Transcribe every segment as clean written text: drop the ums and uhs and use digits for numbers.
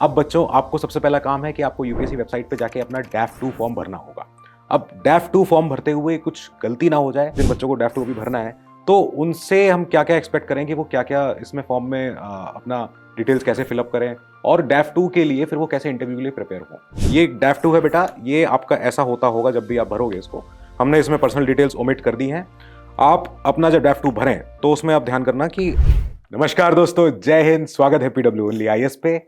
अब बच्चों आपको सबसे पहला काम है कि आपको यूपीएससी वेबसाइट पे जाके अपना डैफ 2 फॉर्म भरना होगा। अब डैफ 2 फॉर्म भरते हुए कुछ गलती ना हो जाए, जिन बच्चों को डैफ 2 भी भरना है, तो उनसे हम क्या-क्या एक्सपेक्ट करें कि वो क्या-क्या इसमें फॉर्म में अपना डिटेल्स कैसे फिलअप करें और डैफ 2 के लिए फिर वो कैसे इंटरव्यू के लिए प्रिपेयर हों। ये डैफ 2 है बेटा, ये आपका ऐसा होता होगा जब भी आप भरोगे इसको। हमने इसमें पर्सनल डिटेल्स ओमिट कर दी हैं। आप अपना जब डैफ 2 भरें तो उसमें आप ध्यान करना कि नमस्कार दोस्तों, जय हिंद, स्वागत है पीडब्ल्यू ओनली आईएएस पे।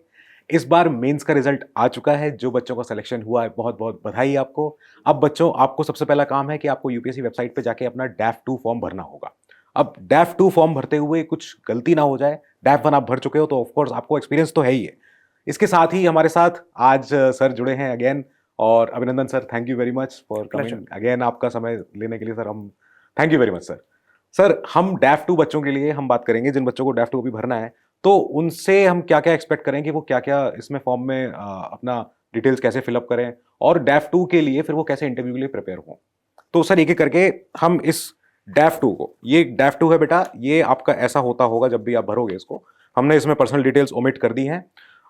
इस बार मेंस का रिजल्ट आ चुका है। जो बच्चों का सिलेक्शन हुआ है, बहुत बहुत बधाई आपको। अब बच्चों आपको सबसे पहला काम है कि आपको यूपीएससी वेबसाइट पे जाके अपना डैफ 2 फॉर्म भरना होगा। अब डैफ 2 फॉर्म भरते हुए कुछ गलती ना हो जाए। डैफ 1 आप भर चुके हो तो ऑफकोर्स आपको एक्सपीरियंस तो है ही है। इसके साथ ही हमारे साथ आज सर जुड़े हैं अगेन। और अभिनंदन sir, thank you very much for coming again. आपका समय लेने के लिए सर हम thank you very much sir. Sir हम डैफ 2 बच्चों के लिए हम बात करेंगे, जिन बच्चों को डैफ 2 भी भरना है, तो उनसे हम क्या-क्या एक्सपेक्ट करें कि वो क्या-क्या इसमें फॉर्म में अपना डिटेल्स कैसे फिलअप करें और डैफ 2 के लिए फिर वो कैसे इंटरव्यू के लिए प्रिपेयर हों। तो सर एक-एक करके हम इस डैफ 2 को, ये डैफ 2 है बेटा, ये आपका ऐसा होता होगा जब भी आप भरोगे इसको। हमने इसमें पर्सनल डिटेल्स ओमिट कर दी हैं।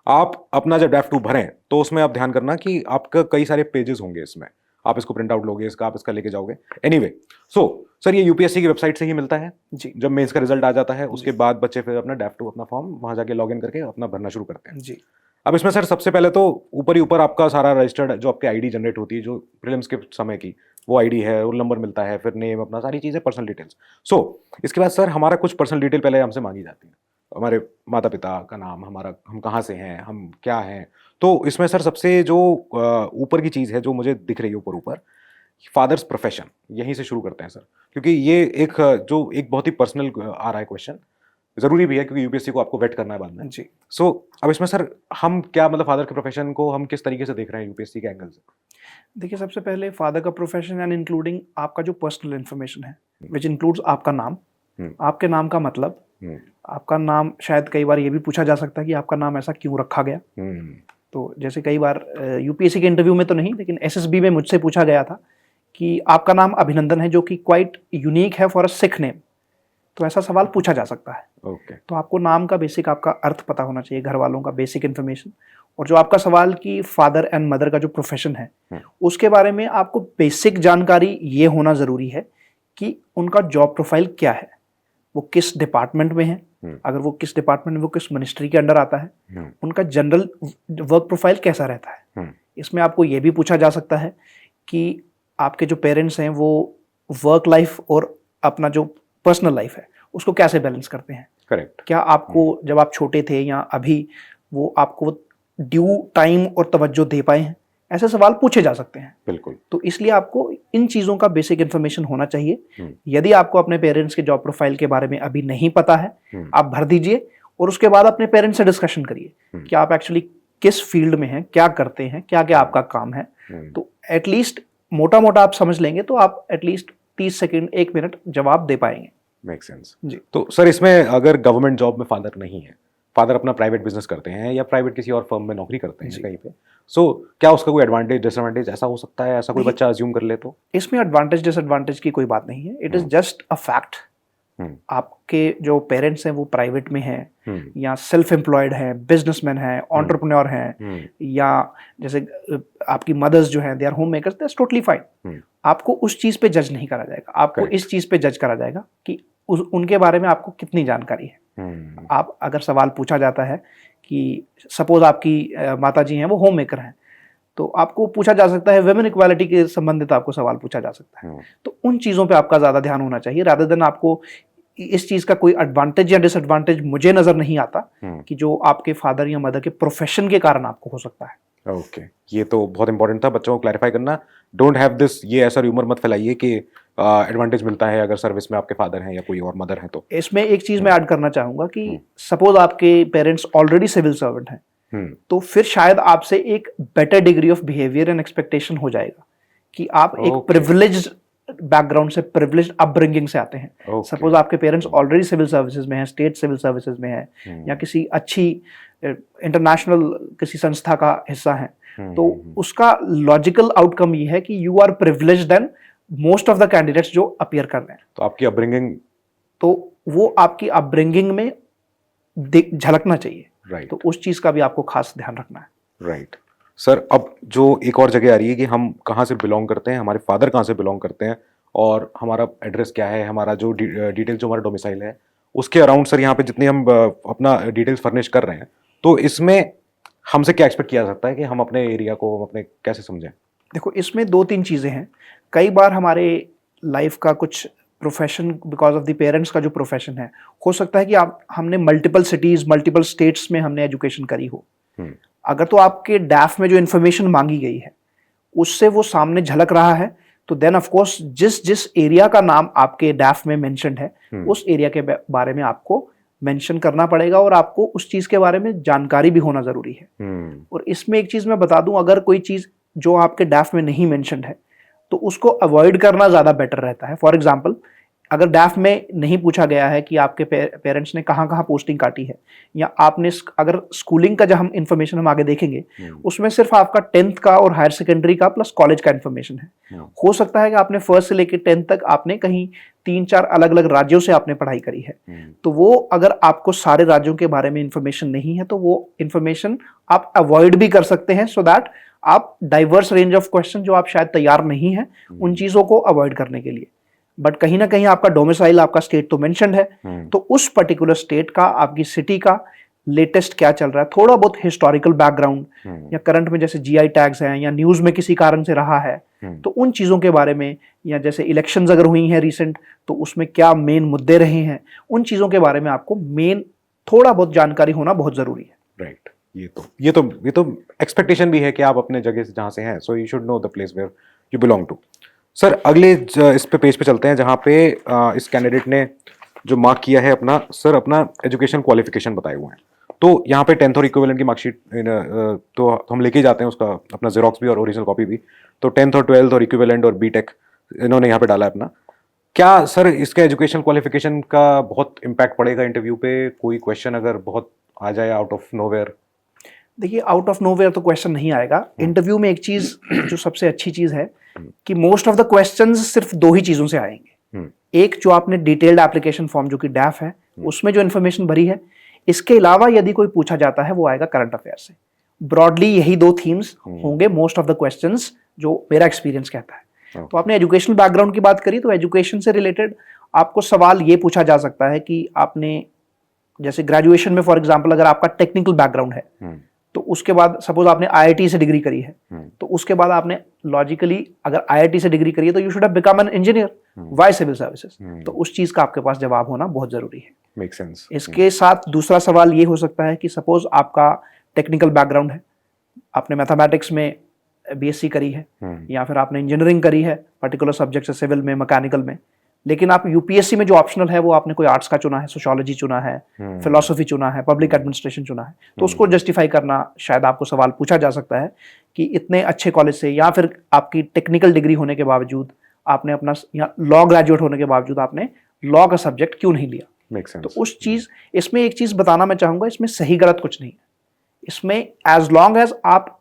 आप अपना जब डैफ 2 भरें तो उसमें आप ध्यान करना कि आपका कई सारे पेजेस होंगे इसमें। आप इसको प्रिंट आउट लोगे, इसका आप इसका लेके जाओगे। एनीवे, सो सर ये यूपीएससी की वेबसाइट से ही मिलता है जी जब मेंस का रिजल्ट आ जाता है। उसके बाद बच्चे फिर अपना डैफ 2 अपना फॉर्म वहां जाके लॉग इन करके अपना भरना शुरू करते हैं। जी अब इसमें सर सबसे पहले तो ऊपर ही ऊपर आपका सारा रजिस्टर्ड जो आपकी आईडी जनरेट होती है, जो प्रीलिम्स के समय की वो आईडी है, रोल नंबर मिलता है, फिर नेम, अपना सारी चीजें, पर्सनल डिटेल्स। सो इसके बाद सर हमारा कुछ पर्सनल डिटेल पहले हमसे मांगी जाती है। हमारे माता पिता का नाम, हमारा, हम कहाँ से हैं, हम क्या हैं। तो इसमें सर सबसे जो ऊपर की चीज है जो मुझे दिख रही है ऊपर ऊपर, फादर्स प्रोफेशन, यहीं से शुरू करते हैं सर, क्योंकि ये एक जो एक बहुत ही पर्सनल आ रहा है क्वेश्चन। जरूरी भी है क्योंकि यूपीएससी को आपको वेट करना है बाद में। जी सो अब इसमें सर हम क्या मतलब फादर के प्रोफेशन को हम किस तरीके से देख रहे हैं यूपीएससी के एंगल से। देखिए, सबसे पहले फादर का प्रोफेशन एंड इंक्लूडिंग आपका जो पर्सनल इन्फॉर्मेशन है, विच इंक्लूड्स आपका नाम, आपके नाम का मतलब, आपका नाम। शायद कई बार ये भी पूछा जा सकता है कि आपका नाम ऐसा क्यों रखा गया। तो जैसे कई बार यूपीएससी के इंटरव्यू में तो नहीं, लेकिन एसएसबी में मुझसे पूछा गया था कि आपका नाम अभिनंदन है, जो कि क्वाइट यूनिक है फॉर अ सिख नेम। तो ऐसा सवाल पूछा जा सकता है। ओके तो आपको नाम का बेसिक, आपका अर्थ पता होना चाहिए, घर वालों का बेसिक इन्फॉर्मेशन। और जो आपका सवाल कि फादर एंड मदर का जो प्रोफेशन है, उसके बारे में आपको बेसिक जानकारी ये होना ज़रूरी है कि उनका जॉब प्रोफाइल क्या है, वो किस डिपार्टमेंट में है, अगर वो किस डिपार्टमेंट में, वो किस मिनिस्ट्री के अंडर आता है, उनका जनरल वर्क प्रोफाइल कैसा रहता है। इसमें आपको ये भी पूछा जा सकता है कि आपके जो पेरेंट्स हैं वो वर्क लाइफ और अपना जो पर्सनल लाइफ है उसको कैसे बैलेंस करते हैं। करेक्ट। क्या आपको जब आप छोटे थे या अभी वो आपको ड्यू टाइम और तवज्जो दे पाए हैं, ऐसे सवाल पूछे जा सकते हैं। बिल्कुल। तो इसलिए आपको इन चीज़ों का बेसिक इन्फॉर्मेशन होना चाहिए। यदि आपको अपने पेरेंट्स के जॉब प्रोफाइल के बारे में अभी नहीं पता है, आप भर दीजिए और उसके बाद अपने पेरेंट्स से डिस्कशन करिए कि आप एक्चुअली किस फील्ड में हैं, क्या करते हैं, क्या क्या आपका काम है। तो एटलीस्ट मोटा मोटा आप समझ लेंगे तो आप एटलीस्ट 30 सेकेंड, 1 मिनट जवाब दे पाएंगे। मेक सेंस जी। तो सर इसमें अगर गवर्नमेंट जॉब में फादर नहीं है, फादर अपना प्राइवेट बिजनेस करते हैं या प्राइवेट किसी और फर्म में नौकरी करते हैं कहीं पे, सो क्या उसका कोई एडवांटेज डिसएडवांटेज ऐसा हो सकता है, ऐसा कोई बच्चा अज्यूम कर ले तो? इसमें एडवांटेज डिसएडवांटेज की कोई बात नहीं है। It is just a fact. आपके जो पेरेंट्स हैं वो प्राइवेट में हैं या सेल्फ एम्प्लॉयड हैं, बिजनेसमैन हैं, एंटरप्रेन्योर हैं, या जैसे आपकी मदर्स जो हैं they are home makers, that's totally fine. आपको उस चीज पे जज नहीं करा जाएगा, आपको इस चीज पे जज करा जाएगा कि उनके बारे में आपको कितनी जानकारी है। आप अगर सवाल पूछा जाता है कि सपोज आपकी माता जी हैं वो होम मेकर हैं, तो आपको पूछा जा सकता है वुमेन इक्वालिटी के संबंधित आपको सवाल पूछा जा सकता है। तो उन चीज़ों पे आपका ज़्यादा ध्यान होना चाहिए, रादर देन आपको इस चीज़ का कोई एडवांटेज या डिसएडवांटेज मुझे नज़र नहीं आता कि जो आपके फादर या मदर के प्रोफेशन के कारण आपको हो सकता है। ओके ये तो बहुत इंपॉर्टेंट था बच्चों को क्लैरिफाई करना। डोंट हैव दिस, ये ऐसा र्यूमर मत फैलाइए कि एडवांटेज मिलता है अगर सर्विस में आपके फादर हैं या कोई और मदर है। तो इसमें एक चीज़ मैं ऐड करना चाहूँगा कि सपोज आपके पेरेंट्स ऑलरेडी सिविल सर्वेंट हैं, तो फिर शायद आपसे एक better degree of behaviour and expectation हो जाएगा कि आप एक प्रिविलेज्ड बैकग्राउंड से, प्रिविलेज्ड अपब्रिंगिंग से आते हैं। सपोज आपके पेरेंट्स ऑलरेडी सिविल सर्विसेज में हैं, स्टेट सिविल सर्विसेज में हैं, या किसी अच्छी इंटरनेशनल किसी संस्था का हिस्सा हैं, तो उसका लॉजिकल आउटकम ये है कि you are privileged than most of the candidates जो अपीयर कर रहे हैं। तो आपकी अपब्रिंगिंग, तो वो आपकी अपब्रिंगिंग में झलकना चाहिए। राइट। तो उस चीज़ का भी आपको खास ध्यान रखना है। राइट सर, अब जो एक और जगह आ रही है कि हम कहाँ से बिलोंग करते हैं, हमारे फादर कहाँ से बिलोंग करते हैं और हमारा एड्रेस क्या है, हमारा जो डिटेल जो हमारा डोमिसाइल है उसके अराउंड सर यहाँ पे जितनी हम अपना डिटेल्स फर्निश कर रहे हैं, तो इसमें हमसे क्या एक्सपेक्ट किया जा सकता है कि हम अपने एरिया को अपने कैसे समझें? देखो, इसमें 2-3 चीज़ें हैं। कई बार हमारे लाइफ का कुछ profession, because of the parents का जो प्रोफेशन है, हो सकता है कि आप हमने मल्टीपल सिटीज़, मल्टीपल स्टेट्स में हमने एजुकेशन करी हो। अगर तो आपके डैफ में जो इन्फॉर्मेशन मांगी गई है उससे वो सामने झलक रहा है, तो देन ऑफ कोर्स जिस जिस एरिया का नाम आपके डैफ में मेंशन्ड है उस एरिया के बारे में आपको मेंशन करना पड़ेगा और आपको उस चीज़ के बारे में जानकारी भी होना ज़रूरी है। और इसमें एक चीज़ मैं बता दूं, अगर कोई चीज़ जो आपके डैफ में नहीं मेंशन्ड है तो उसको अवॉइड करना ज़्यादा बेटर रहता है। फॉर एग्जाम्पल, अगर डैफ में नहीं पूछा गया है कि आपके पेरेंट्स ने कहाँ कहाँ पोस्टिंग काटी है, या आपने अगर स्कूलिंग का जब हम इंफॉर्मेशन हम आगे देखेंगे उसमें सिर्फ आपका 10th का और हायर सेकेंडरी का प्लस कॉलेज का इंफॉर्मेशन है। हो सकता है कि आपने फर्स्ट से लेकर 10th तक आपने कहीं 3-4 अलग अलग राज्यों से आपने पढ़ाई करी है, तो वो अगर आपको सारे राज्यों के बारे में इंफॉर्मेशन नहीं है तो वो इंफॉर्मेशन आप अवॉइड भी कर सकते हैं, सो दैट आप डाइवर्स रेंज ऑफ क्वेश्चन जो आप शायद तैयार नहीं है उन चीज़ों को अवॉइड करने के लिए। बट कहीं ना कहीं आपका डोमिसाइल, आपका स्टेट तो मेंशन्ड है, तो उस पर्टिकुलर स्टेट का, आपकी सिटी का लेटेस्ट क्या चल रहा है, थोड़ा बहुत हिस्टोरिकल बैकग्राउंड या करंट में जैसे जीआई टैग्स हैं या न्यूज़ में किसी कारण से रहा है तो उन चीज़ों के बारे में, या जैसे इलेक्शंस अगर हुई हैं रिसेंट तो उसमें क्या मेन मुद्दे रहे हैं, उन चीज़ों के बारे में आपको मेन थोड़ा बहुत जानकारी होना बहुत ज़रूरी है। राइट। ये तो एक्सपेक्टेशन भी है कि आप अपने जगह से जहाँ से हैं, so you should know the place where you belong to. Sir अगले इस पे पेज पे चलते हैं जहाँ पे इस कैंडिडेट ने जो मार्क किया है अपना, सर अपना एजुकेशन क्वालिफिकेशन बताए हुए हैं। तो यहाँ पे 10th और इक्विवेलेंट की मार्कशीट तो हम लेके जाते हैं उसका अपना जेरोक्स भी और ओरिजिनल कॉपी भी। तो 10th और 12th और इक्विवेलेंट और बीटेक इन्होंने यहाँ पे डाला है अपना। क्या सर इसका एजुकेशन क्वालिफिकेशन का बहुत इम्पैक्ट पड़ेगा इंटरव्यू पे? कोई क्वेश्चन अगर बहुत आ जाए आउट ऑफ नोवेयर? देखिए, आउट ऑफ नोवेयर तो क्वेश्चन नहीं आएगा। इंटरव्यू में एक चीज़ जो सबसे अच्छी चीज़ है कि मोस्ट ऑफ द क्वेश्चंस सिर्फ 2 ही चीज़ों से आएंगे। एक, जो आपने डिटेल्ड एप्लीकेशन फॉर्म जो कि डैफ है उसमें जो इन्फॉर्मेशन भरी है, इसके अलावा यदि कोई पूछा जाता है वो आएगा करंट अफेयर से। ब्रॉडली यही 2 थीम्स होंगे मोस्ट ऑफ द क्वेश्चंस, जो मेरा एक्सपीरियंस कहता है। तो आपने एजुकेशनल बैकग्राउंड की बात करी, तो एजुकेशन से रिलेटेड आपको सवाल ये पूछा जा सकता है कि आपने जैसे ग्रेजुएशन में फॉर एग्जाम्पल अगर आपका टेक्निकल बैकग्राउंड है तो उसके बाद सपोज आपने आईआईटी से डिग्री करी है, तो उसके बाद आपने लॉजिकली अगर आईआईटी से डिग्री करी है तो you should have become an engineer, why civil services? तो उस चीज का आपके पास जवाब होना बहुत जरूरी है। Make sense. इसके साथ दूसरा सवाल ये हो सकता है कि सपोज आपका टेक्निकल बैकग्राउंड है, आपने मैथमेटिक्स में बीएससी करी है या फिर आपने इंजीनियरिंग करी है पर्टिकुलर सब्जेक्ट से, सिविल में, मैकेनिकल में, लेकिन आप यूपीएससी में जो ऑप्शनल है वो आपने कोई आर्ट्स का चुना है, सोशियोलॉजी चुना है, फिलोसफी चुना है, पब्लिक एडमिनिस्ट्रेशन चुना है, तो उसको जस्टिफाई करना शायद आपको सवाल पूछा जा सकता है कि इतने अच्छे कॉलेज से या फिर आपकी टेक्निकल डिग्री होने के बावजूद आपने अपना, या लॉ ग्रेजुएट होने के बावजूद आपने लॉ का सब्जेक्ट क्यों नहीं लिया। तो उस चीज, इसमें एक चीज बताना मैं चाहूंगा, इसमें सही गलत कुछ नहीं है। इसमें एज लॉन्ग एज आप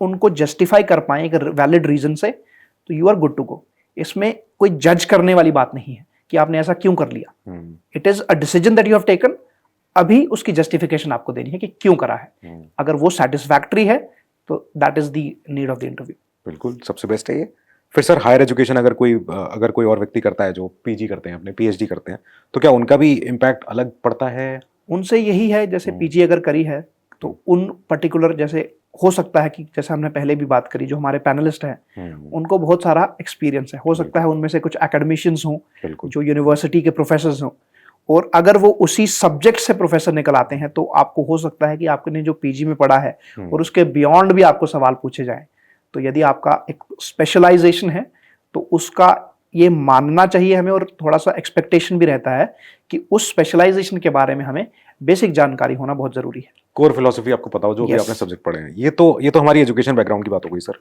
उनको जस्टिफाई कर पाए एक वैलिड रीजन से, तो you are good to go. इसमें कोई जज करने वाली बात नहीं है कि आपने ऐसा क्यों कर लिया। It is a decision that you have taken, अभी उसकी जस्टिफिकेशन आपको देनी है कि क्यों करा है। अगर वो सेटिस्फैक्टरी है तो that is the need of the interview. बिल्कुल, सबसे बेस्ट है ये। फिर सर हायर एजुकेशन अगर कोई और व्यक्ति करता है जो पीजी करते हैं, अपने पीएचडी करते हैं, तो क्या उनका भी इम्पैक्ट अलग पड़ता है? उनसे यही है, जैसे पीजी अगर करी है तो उन पर्टिकुलर, जैसे हो सकता है कि जैसे हमने पहले भी बात करी, जो हमारे पैनलिस्ट हैं उनको बहुत सारा एक्सपीरियंस है, हो सकता है उनमें से कुछ एकेडमिशियंस हों, जो यूनिवर्सिटी के प्रोफेसर्स हों, और अगर वो उसी सब्जेक्ट से प्रोफेसर निकल आते हैं तो आपको हो सकता है कि आपने जो पीजी में पढ़ा है और उसके बियॉन्ड भी आपको सवाल पूछे जाएं। तो यदि आपका एक स्पेशलाइजेशन है तो उसका ये मानना चाहिए हमें, और थोड़ा सा एक्सपेक्टेशन भी रहता है कि उस स्पेशलाइजेशन के बारे में हमें बेसिक जानकारी होना बहुत जरूरी है। कोर फिलोसफी आपको पता हो, जो भी आपने सब्जेक्ट पढ़े हैं। ये तो हमारी एजुकेशन बैकग्राउंड की बात हो गई सर।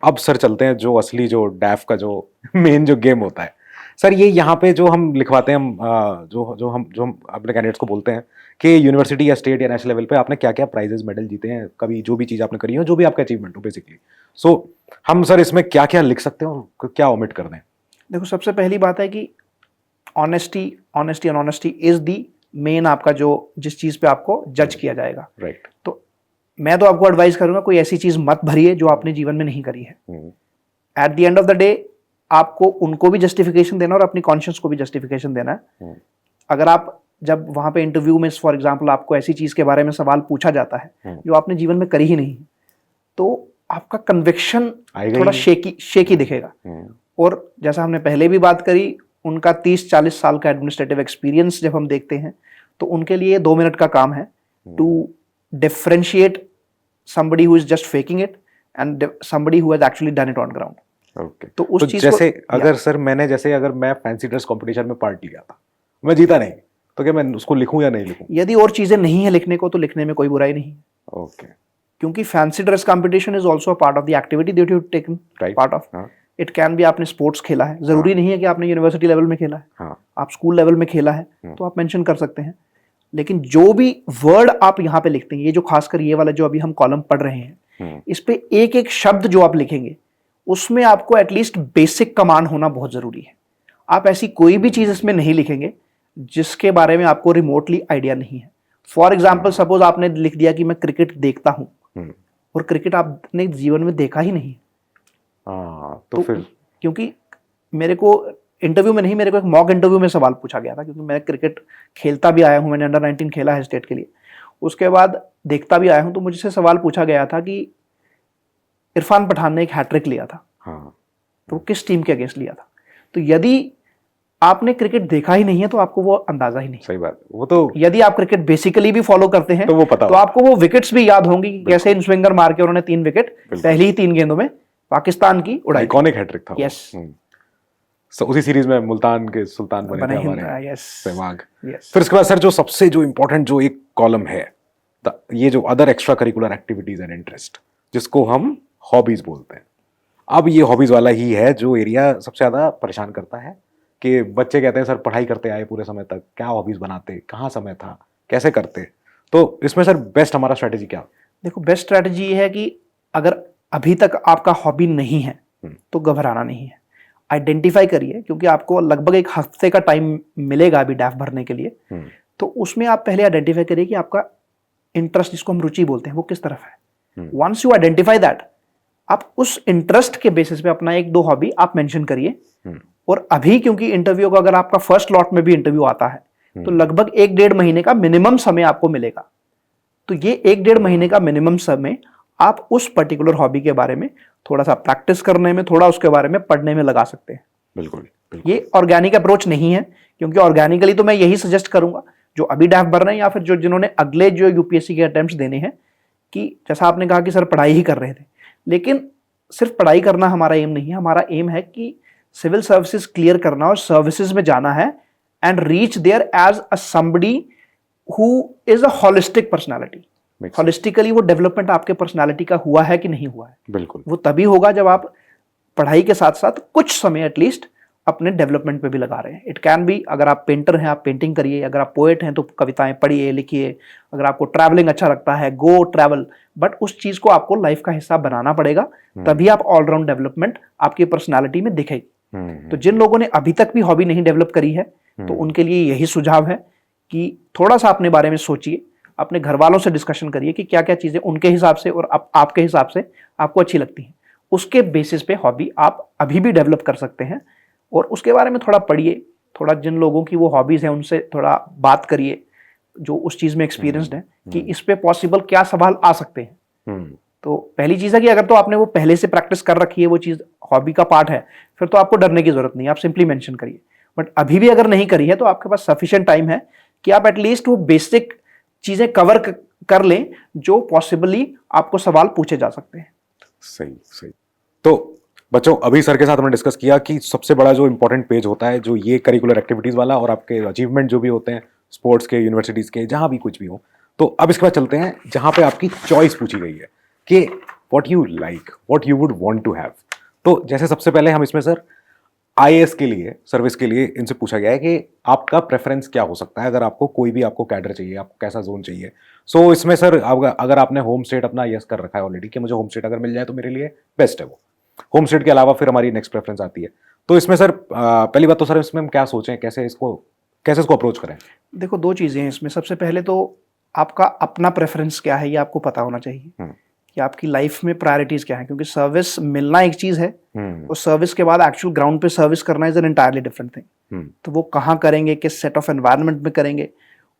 अब सर चलते हैं जो असली, जो डैफ का जो मेन जो गेम होता है सर, ये यहाँ पे जो हम लिखवाते हैं, हम जो हम अपने कैंडिडेट्स को बोलते हैं कि यूनिवर्सिटी या स्टेट या नेशनल लेवल पे आपने क्या क्या प्राइजेस, मेडल जीते हैं, कभी जो भी चीज़ आपने करी हो, जो भी आपका अचीवमेंट हो बेसिकली, सो हम सर इसमें क्या क्या लिख सकते हैं और क्या ओमिट कर दें? देखो, सबसे पहली बात है कि honesty and honesty is the main आपका जो जिस चीज पे आपको जज किया जाएगा। राइट। तो मैं तो आपको एडवाइस करूंगा कोई ऐसी चीज मत भरिए जो आपने जीवन में नहीं करी है। At the end of the day आपको उनको भी जस्टिफिकेशन देना और अपनी कॉन्शियस को भी जस्टिफिकेशन देना है। अगर आप जब वहां पे इंटरव्यू में फॉर एग्जांपल आपको ऐसी चीज के बारे में सवाल पूछा जाता है जो आपने जीवन में करी ही नहीं, तो आपका कन्विक्शन थोड़ा शेकी दिखेगा। और जैसा हमने पहले भी बात करी, उनका 30-40 साल का एडमिनिस्ट्रेटिव एक्सपीरियंस जब हम देखते हैं तो उनके लिए 2 मिनट का काम है to differentiate somebody who is just faking it and somebody who has actually done it on ground. Okay. तो उस चीज जैसे अगर सर अगर मैं फैंसी ड्रेस कंपटीशन में पार्ट लिया था, मैं जीता नहीं, तो क्या मैं उसको लिखूं या नहीं लिखूं? यदि और चीजें नहीं है लिखने को तो लिखने में कोई बुराई नहीं। ओके। क्योंकि fancy dress competition is also a part of the activity that you taken part of. It can be आपने स्पोर्ट्स खेला है, जरूरी नहीं है कि आपने यूनिवर्सिटी लेवल में खेला है, आप स्कूल लेवल में खेला है तो आप मेंशन कर सकते हैं। लेकिन जो भी वर्ड आप यहाँ पे लिखते हैं, ये जो खासकर ये वाला जो अभी हम कॉलम पढ़ रहे हैं, इस पे एक एक शब्द जो आप लिखेंगे उसमें आपको एटलीस्ट बेसिक कमांड होना बहुत जरूरी है। आप ऐसी कोई भी चीज इसमें नहीं लिखेंगे जिसके बारे में आपको रिमोटली आइडिया नहीं है। फॉर एग्जाम्पल सपोज आपने लिख दिया कि मैं क्रिकेट देखता हूं और क्रिकेट आपने जीवन में देखा ही नहीं। तो फिर क्योंकि मेरे को इंटरव्यू में नहीं, मेरे को एक मॉक इंटरव्यू में सवाल पूछा गया था, क्योंकि मैं क्रिकेट खेलता भी आया हूं, मैंने अंडर 19 खेला है स्टेट के लिए, उसके बाद देखता भी आया हूं। तो मुझसे सवाल पूछा गया था कि इरफान पठान ने एक हैट्रिक लिया था, तो किस टीम के अगेंस्ट लिया था। तो यदि आपने क्रिकेट देखा ही नहीं है तो आपको वो अंदाजा ही नहीं। सही बात, वो तो यदि आप क्रिकेट बेसिकली भी फॉलो करते हैं तो वो पता तो आपको वो विकेट्स भी याद होंगी कि कैसे इन स्विंगर मार के उन्होंने 3 विकेट पहली ही 3 गेंदों में पाकिस्तान की उड़ाई। आइकॉनिक हैट्रिक था। यस। उसी सीरीज में मुल्तान के सुल्तान बने थे हमारे यस सहवाग। फिर इसके बाद सर जो सबसे जो इम्पोर्टेंट जो एक कॉलम है, ये जो other extra curricular activities and interest, जिसको हम हॉबीज बोलते हैं। अब ये हॉबीज वाला ही है जो एरिया सबसे ज्यादा परेशान करता है कि बच्चे कहते हैं सर पढ़ाई करते आए पूरे समय तक, क्या हॉबीज बनाते, कहाँ समय था, कैसे करते। तो इसमें सर बेस्ट हमारा स्ट्रेटेजी क्या? देखो, बेस्ट स्ट्रेटेजी है कि अगर अभी तक आपका हॉबी नहीं है तो घबराना नहीं है, आइडेंटिफाई करिए, क्योंकि आपको लगभग 1 हफ्ते का टाइम मिलेगा अभी डैफ भरने के लिए। तो उसमें आप पहले आइडेंटिफाई करिए कि आपका इंटरेस्ट, जिसको हम रुचि बोलते हैं, वो किस तरफ है। वंस यू आइडेंटिफाई दैट, आप उस इंटरेस्ट के बेसिस पे अपना 1-2 हॉबी आप मेंशन करिए। और अभी क्योंकि इंटरव्यू का अगर आपका फर्स्ट लॉट में भी इंटरव्यू आता है तो लगभग 1-1.5 महीने का मिनिमम समय आपको मिलेगा। तो ये 1-1.5 महीने का मिनिमम समय आप उस पर्टिकुलर हॉबी के बारे में थोड़ा सा प्रैक्टिस करने में, थोड़ा उसके बारे में पढ़ने में लगा सकते हैं। बिल्कुल। ये ऑर्गेनिक अप्रोच नहीं है, क्योंकि ऑर्गेनिकली तो मैं यही सजेस्ट करूंगा जो अभी डैफ भर रहे हैं या फिर जो जिन्होंने अगले जो यूपीएससी के अटेम्प्ट्स देने हैं, कि जैसा आपने कहा कि सर पढ़ाई ही कर रहे थे, लेकिन सिर्फ पढ़ाई करना हमारा एम नहीं है। हमारा एम है कि सिविल सर्विसेज क्लियर करना और सर्विसेज में जाना है and reach there as a somebody who is a holistic personality. Holistically वो डेवलपमेंट आपके पर्सनालिटी का हुआ है कि नहीं हुआ है। बिल्कुल। वो तभी होगा जब आप पढ़ाई के साथ साथ कुछ समय एटलीस्ट अपने डेवलपमेंट पे भी लगा रहे हैं। इट कैन बी, अगर आप पेंटर हैं आप पेंटिंग करिए, अगर आप पोएट हैं तो कविताएं पढ़िए लिखिए, अगर आपको ट्रैवलिंग अच्छा लगता है गो ट्रैवल, बट उस चीज को आपको लाइफ का हिस्सा बनाना पड़ेगा, तभी आप ऑलराउंड डेवलपमेंट आपकी पर्सनालिटी में दिखेगी। तो जिन लोगों ने अभी तक भी हॉबी नहीं डेवलप करी है तो उनके लिए यही सुझाव है कि थोड़ा सा अपने बारे में सोचिए, अपने घर वालों से डिस्कशन करिए कि क्या क्या चीजें उनके हिसाब से और आपके हिसाब से आपको अच्छी लगती हैं। उसके बेसिस पे हॉबी आप अभी भी डेवलप कर सकते हैं और उसके बारे में थोड़ा पढ़िए, थोड़ा जिन लोगों की वो हॉबीज हैं उनसे थोड़ा बात करिए जो उस चीज में एक्सपीरियंस्ड है कि इस पे पॉसिबल क्या सवाल आ सकते हैं। तो पहली चीज है कि अगर तो आपने वो पहले से प्रैक्टिस कर रखी है, वो चीज हॉबी का पार्ट है, फिर तो आपको डरने की जरूरत नहीं है, आप सिंपली मेंशन करिए। बट अभी भी अगर नहीं करी है तो आपके पास सफिशिएंट टाइम है कि आप एटलीस्ट वो बेसिक चीजें कवर कर लें जो पॉसिबली आपको सवाल पूछे जा सकते हैं। सही। तो बच्चों, अभी सर के साथ हमने डिस्कस किया कि सबसे बड़ा जो इंपॉर्टेंट पेज होता है जो ये करिकुलर एक्टिविटीज वाला और आपके अचीवमेंट जो भी होते हैं स्पोर्ट्स के, यूनिवर्सिटीज के, जहां भी कुछ भी हो। तो अब इसके बाद चलते हैं जहां पे आपकी चॉइस पूछी गई है कि what you like, what you would want to have. तो जैसे सबसे पहले हम इसमें सर आईएएस के लिए, सर्विस के लिए इनसे पूछा गया है कि आपका प्रेफरेंस क्या हो सकता है अगर आपको कोई भी आपको कैडर चाहिए, आपको कैसा जोन चाहिए। सो इसमें सर अगर आपने होम स्टेट अपना यस कर रखा है ऑलरेडी कि मुझे होम स्टेट अगर मिल जाए तो मेरे लिए बेस्ट है वो। होम स्टेट के अलावा फिर हमारी नेक्स्ट प्रेफरेंस आती है। तो इसमें सर पहली बात तो सर इसमें हम क्या सोचें, कैसे इसको कैसे इसको अप्रोच करें? देखो, दो चीज़ें हैं इसमें। सबसे पहले तो आपका अपना प्रेफरेंस क्या है ये आपको पता होना चाहिए कि आपकी लाइफ में प्रायोरिटीज़ क्या है, क्योंकि सर्विस मिलना एक चीज़ है और सर्विस के बाद एक्चुअल ग्राउंड पे सर्विस करना is an entirely different thing. तो वो कहाँ करेंगे, किस सेट ऑफ एनवायरनमेंट में करेंगे,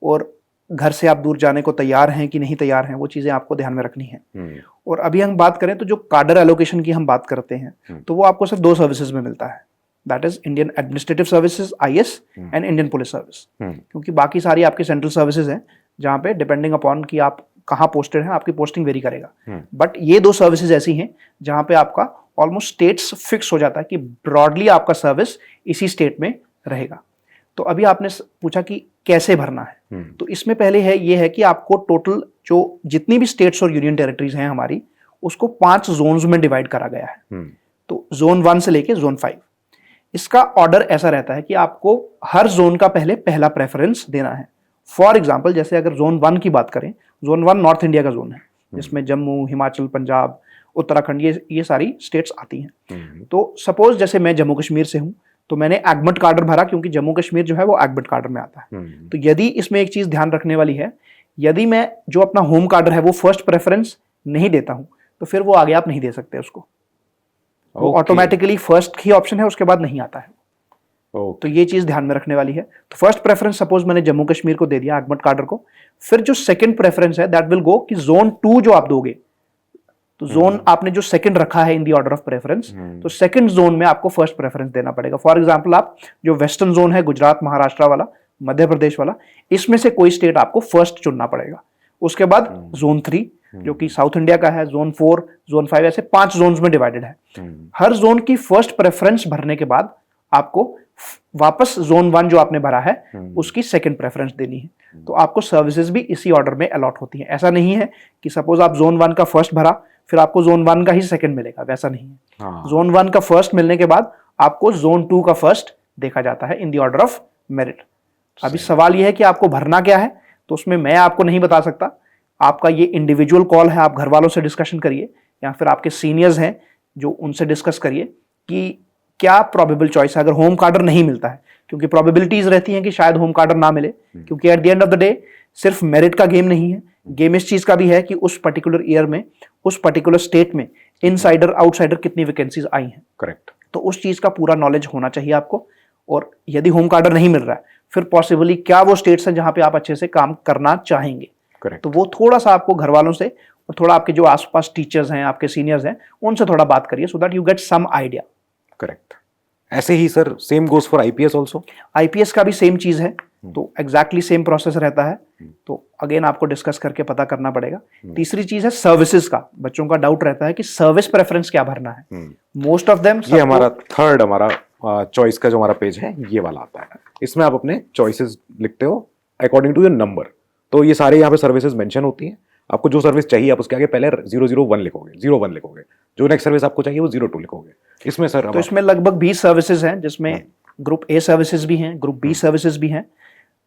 और घर से आप दूर जाने को तैयार हैं कि नहीं तैयार हैं, वो चीज़ें आपको ध्यान में रखनी है। और अभी हम बात करें तो जो कार्डर एलोकेशन की हम बात करते हैं तो वो आपको सिर्फ 2 सर्विसेज में मिलता है, that is Indian administrative services IAS and Indian police service. क्योंकि बाकी सारी आपकी सेंट्रल सर्विसेज हैं जहाँ पे डिपेंडिंग अपॉन कि आप कहाँ पोस्टेड हैं आपकी पोस्टिंग वेरी करेगा। बट ये 2 सर्विसेज ऐसी हैं जहाँ पे आपका ऑलमोस्ट स्टेट्स फिक्स हो जाता है कि ब्रॉडली आपका सर्विस इसी स्टेट में रहेगा। तो अभी आपने पूछा कि कैसे भरना है, तो इसमें पहले है ये है कि आपको टोटल जो जितनी भी स्टेट्स और यूनियन टेरिटरीज हैं हमारी, उसको 5 जोन्स में डिवाइड करा गया है। तो जोन 1 से लेके जोन 5, इसका ऑर्डर ऐसा रहता है कि आपको हर जोन का पहले पहला प्रेफरेंस देना है। फॉर एग्जाम्पल, जैसे अगर जोन 1 की बात करें, जोन 1 नॉर्थ इंडिया का जोन है जिसमें जम्मू, हिमाचल, पंजाब, उत्तराखंड ये सारी स्टेट्स आती हैं। तो सपोज जैसे मैं जम्मू कश्मीर से हूं तो मैंने एगमेंट कार्डर भरा, क्योंकि जम्मू कश्मीर जो है वो एगमेंट कार्डर में आता है। तो यदि इसमें एक चीज ध्यान रखने वाली है, यदि मैं जो अपना होम कार्डर है वो फर्स्ट प्रेफरेंस नहीं देता हूं तो फिर वो आगे आप नहीं दे सकते उसको, वो ऑटोमेटिकली फर्स्ट ही ऑप्शन है, उसके बाद नहीं आता है। तो ये चीज ध्यान में रखने वाली है। तो फर्स्ट प्रेफरेंस सपोज मैंने जम्मू कश्मीर को दे दिया एगमेंट कार्डर को, फिर जो सेकंड प्रेफरेंस है दैट विल गो कि जोन 2 जो आप दोगे, तो जोन आपने जो सेकंड रखा है इन दी ऑर्डर ऑफ प्रेफरेंस, तो सेकंड जोन में आपको फर्स्ट प्रेफरेंस देना पड़ेगा। फॉर एग्जांपल, आप जो वेस्टर्न जोन है, गुजरात, महाराष्ट्र वाला, मध्य प्रदेश वाला, इसमें से कोई स्टेट आपको फर्स्ट चुनना पड़ेगा। उसके बाद जोन 3 जो कि साउथ इंडिया का है, जोन 4, जोन 5, ऐसे 5 जोन्स में डिवाइडेड है। हर जोन की फर्स्ट प्रेफरेंस भरने के बाद आपको वापस जोन 1 जो आपने भरा है उसकी सेकंड प्रेफरेंस देनी है। तो आपको सर्विसेज भी इसी ऑर्डर में अलॉट होती हैं। ऐसा नहीं है कि सपोज आप जोन 1 का फर्स्ट भरा फिर आपको जोन 1 का ही सेकंड मिलेगा, वैसा नहीं है। जोन 1 का फर्स्ट मिलने के बाद आपको जोन 2 का फर्स्ट देखा जाता है इन दी ऑर्डर ऑफ मेरिट। अभी सवाल यह है कि आपको भरना क्या है, तो उसमें मैं आपको नहीं बता सकता। आपका ये इंडिविजुअल कॉल है, आप घर वालों से डिस्कशन करिए या फिर आपके सीनियर्स हैं जो उनसे डिस्कस करिए कि क्या प्रोबेबल चॉइस है अगर होम कार्डर नहीं मिलता है, क्योंकि प्रोबेबिलिटीज रहती हैं कि शायद होम कार्डर ना मिले, क्योंकि at the end of the day सिर्फ मेरिट का गेम नहीं है, गेम इस चीज का भी है कि उस पर्टिकुलर ईयर में उस पर्टिकुलर स्टेट में इनसाइडर आउटसाइडर कितनी वैकेंसीज आई हैं। करेक्ट। तो उस चीज का पूरा नॉलेज होना चाहिए आपको। और यदि होम कार्डर नहीं मिल रहा है फिर पॉसिबली क्या वो स्टेट्स हैं जहां पे आप अच्छे से काम करना चाहेंगे। करेक्ट। तो वो थोड़ा सा आपको घर वालों से और थोड़ा आपके जो आसपास टीचर्स हैं, आपके सीनियर्स हैं, उनसे थोड़ा बात करिए so that you get some idea. Correct. ऐसे ही sir same goes for IPS also? IPS का भी सेम चीज है, तो एग्जैक्टली सेम प्रोसेस रहता है। तो अगेन आपको डिस्कस करके पता करना पड़ेगा। तीसरी चीज है सर्विसेज का। बच्चों का डाउट रहता है कि सर्विस प्रेफरेंस क्या भरना है। मोस्ट ऑफ देम, ये हमारा थर्ड हमारा चॉइस का जो हमारा पेज है ये वाला आता है। इसमें आप अपने चॉइसेस लिखते हो अकॉर्डिंग टू योर नंबर। तो ये सारे यहाँ पे सर्विसेज मेंशन होती हैं। आपको जो सर्विस चाहिए आप उसके आगे पहले 001 लिखोगे, 01 लिखोगे। जो नेक्स्ट सर्विस आपको चाहिए वो 02 लिखोगे। इसमें सर तो इसमें लगभग 20 सर्विसेज हैं, जिसमें ग्रुप A सर्विसेज भी हैं, ग्रुप B सर्विसेज भी हैं।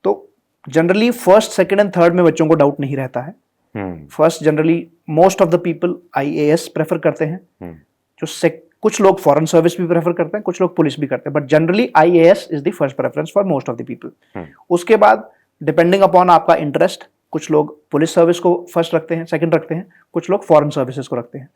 तो generally first, second and third में बच्चों को डाउट नहीं रहता है। First generally most of the people IAS prefer करते हैं। जो कुछ लोग फॉरेन सर्विस भी प्रेफर करते हैं, कुछ लोग पुलिस भी करते हैं, but generally IAS is the first preference for most of the people. उसके बाद डिपेंडिंग अपॉन आपका इंटरेस्ट, कुछ लोग पुलिस सर्विस को फर्स्ट रखते हैं, सेकंड रखते हैं, कुछ लोग फॉरेन सर्विसेज को रखते हैं,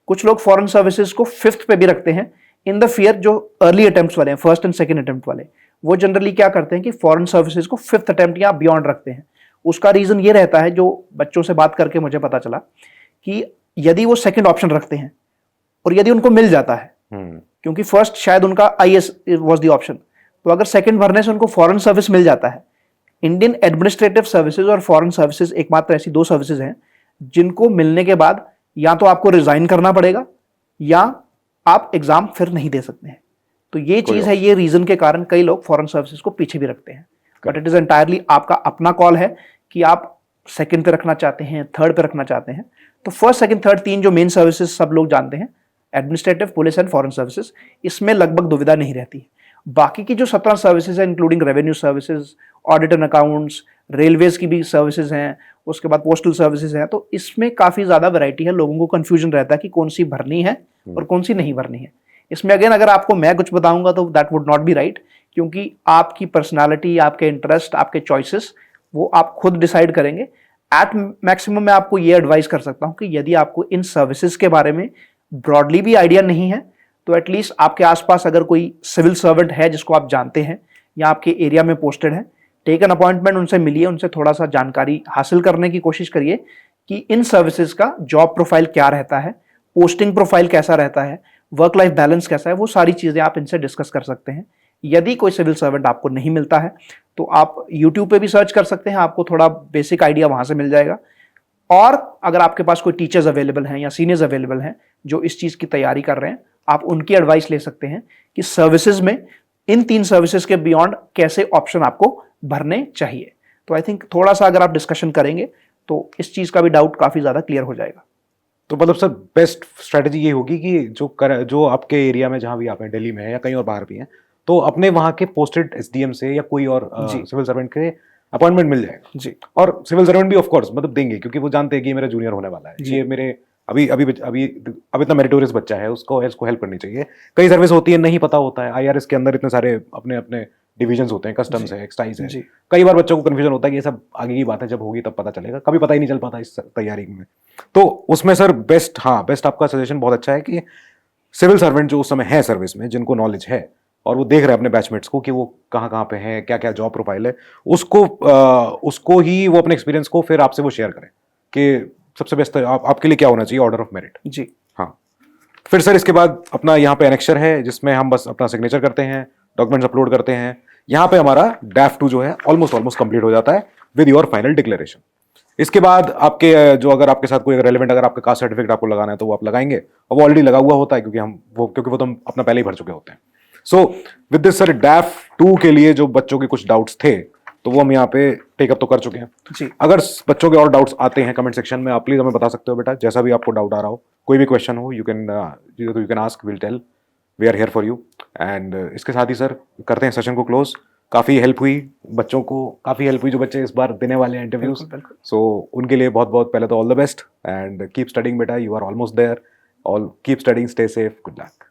कुछ लोग फॉरेन सर्विसेज को 5th पे भी रखते हैं। इन द फियर जो अर्ली अटेम्प्ट्स वाले हैं, फर्स्ट एंड सेकंड अटेम्प्ट वाले, वो जनरली क्या करते हैं कि फॉरेन सर्विसेज को 5th अटेम्प्ट या बियॉन्ड रखते हैं। उसका रीजन ये रहता है, जो बच्चों से बात करके मुझे पता चला, कि यदि वो सेकंड ऑप्शन रखते हैं और यदि उनको मिल जाता है, क्योंकि फर्स्ट शायद उनका IAS वाज द ऑप्शन, तो अगर सेकंड भरने से उनको फॉरेन सर्विस मिल जाता है, इंडियन एडमिनिस्ट्रेटिव सर्विसेज और फॉरेन सर्विसेज एकमात्र ऐसी 2 सर्विसेज हैं जिनको मिलने के बाद या तो आपको रिजाइन करना पड़ेगा या आप एग्जाम फिर नहीं दे सकते हैं। तो ये चीज है, ये रीजन के कारण कई लोग फॉरेन सर्विसेज को पीछे भी रखते हैं। बट इट इज एंटायरली आपका अपना कॉल है कि आप सेकंड पे रखना चाहते हैं, थर्ड पे रखना चाहते हैं। तो फर्स्ट, सेकंड, थर्ड 3 जो मेन सर्विसेज सब लोग जानते हैं, administrative, police and foreign services, इसमें लगभग दुविधा नहीं रहती है। बाकी की जो 17 सर्विसेज है, including revenue services, audit and accounts, railways की भी सर्विसेज हैं, उसके बाद पोस्टल सर्विसेज हैं, तो इसमें काफी ज्यादा वैरायटी है। लोगों को कंफ्यूजन रहता है कि कौन सी भरनी है और कौन सी नहीं भरनी है। इसमें अगेन अगर आपको मैं कुछ बताऊंगा तो that would not be right, क्योंकि आपकी पर्सनालिटी, आपके इंटरेस्ट, आपके चॉइसेस वो आप खुद डिसाइड करेंगे। एट मैक्सिमम मैं आपको ये एडवाइस कर सकता हूं कि यदि आपको इन सर्विसेज के बारे में ब्रॉडली भी आइडिया नहीं है तो एटलीस्ट आपके आसपास अगर कोई सिविल सर्वेंट है जिसको आप जानते हैं या आपके एरिया में पोस्टेड है, टेक एन अपॉइंटमेंट, उनसे मिलिए, उनसे थोड़ा सा जानकारी हासिल करने की कोशिश करिए कि इन सर्विसेज का जॉब प्रोफाइल क्या रहता है, पोस्टिंग प्रोफाइल कैसा रहता है, वर्क लाइफ बैलेंस कैसा है, वो सारी चीजें आप इनसे डिस्कस कर सकते हैं। यदि कोई सिविल सर्वेंट आपको नहीं मिलता है तो आप यूट्यूब पे भी सर्च कर सकते हैं, आपको थोड़ा बेसिक आइडिया वहां से मिल जाएगा। और अगर आपके पास कोई टीचर्स अवेलेबल हैं या सीनियर्स अवेलेबल हैं जो इस चीज की तैयारी कर रहे हैं, आप उनकी एडवाइस ले सकते हैं कि सर्विसेज में इन 3 सर्विसेज के बियॉन्ड कैसे ऑप्शन आपको भरने चाहिए। तो आई थिंक थोड़ा सा अगर आप डिस्कशन करेंगे तो इस चीज का भी डाउट काफी ज्यादा क्लियर हो जाएगा। तो मतलब सर बेस्ट स्ट्रेटजी ये होगी कि जो आपके एरिया में जहां भी आप हैं, दिल्ली में है या कहीं और बाहर भी हैं, तो अपने वहां के पोस्टेड एसडीएम से या कोई और सिविल सर्वेंट के अपॉइंटमेंट मिल जाएगा जी। और सिविल सर्वेंट भी ऑफ कोर्स मतलब देंगे, क्योंकि वो जानते हैं कि ये मेरा जूनियर होने वाला है, ये मेरे अभी अभी अभी अब इतना मेरिटोरियस बच्चा है, उसको हेल्प करनी चाहिए। कई सर्विस होती है नहीं पता होता है, आईआरएस के अंदर इतने सारे अपने अपने डिविजन्स होते हैं, कस्टम्स है, एक्साइज है, कई बार बच्चों को कंफ्यूजन होता है कि ये सब आगे की बात है, जब होगी तब पता चलेगा, कभी पता ही नहीं चल पाता इस तैयारी में। तो उसमें सर बेस्ट आपका सजेशन बहुत अच्छा है कि सिविल सर्वेंट जो उस समय है सर्विस में, जिनको नॉलेज है और वो देख रहे हैं अपने बैचमेट्स को कि वो कहाँ पे हैं, क्या क्या जॉब प्रोफाइल है, उसको ही वो अपने एक्सपीरियंस को फिर आपसे वो शेयर करें कि सबसे बेस्ट आपके लिए क्या होना चाहिए ऑर्डर ऑफ मेरिट। जी हाँ, फिर सर इसके बाद अपना यहाँ पे एनेक्चर है जिसमें हम बस अपना सिग्नेचर करते हैं, डॉक्यूमेंट्स अपलोड करते हैं। यहाँ पे हमारा ड्राफ्ट 2 जो है ऑलमोस्ट कंप्लीट हो जाता है विद योर फाइनल डिक्लेरेशन। इसके बाद आपके जो अगर आपके साथ कोई रेलेवेंट अगर आपका कास्ट सर्टिफिकेट आपको लगाना है तो वो आप लगाएंगे, और वो ऑलरेडी लगा हुआ होता है क्योंकि वो तो हम अपना पहले ही भर चुके होते हैं। So with this sir draft 2 के लिए जो बच्चों के कुछ डाउट्स थे तो वो हम यहाँ पे टेकअप तो कर चुके हैं जी। अगर बच्चों के और डाउट्स आते हैं कमेंट सेक्शन में, आप प्लीज हमें बता सकते हो बेटा, जैसा भी आपको डाउट आ रहा हो, कोई भी क्वेश्चन हो, you can ask, will tell, we are here for you. And इसके साथ ही सर करते हैं सेशन को क्लोज। काफ़ी हेल्प हुई बच्चों को, काफ़ी हेल्प हुई जो बच्चे इस बार देने वाले हैं इंटरव्यूज, सो उनके लिए बहुत बहुत पहले तो all the best and keep studying बेटा, you are almost there, all keep studying, stay safe, good luck.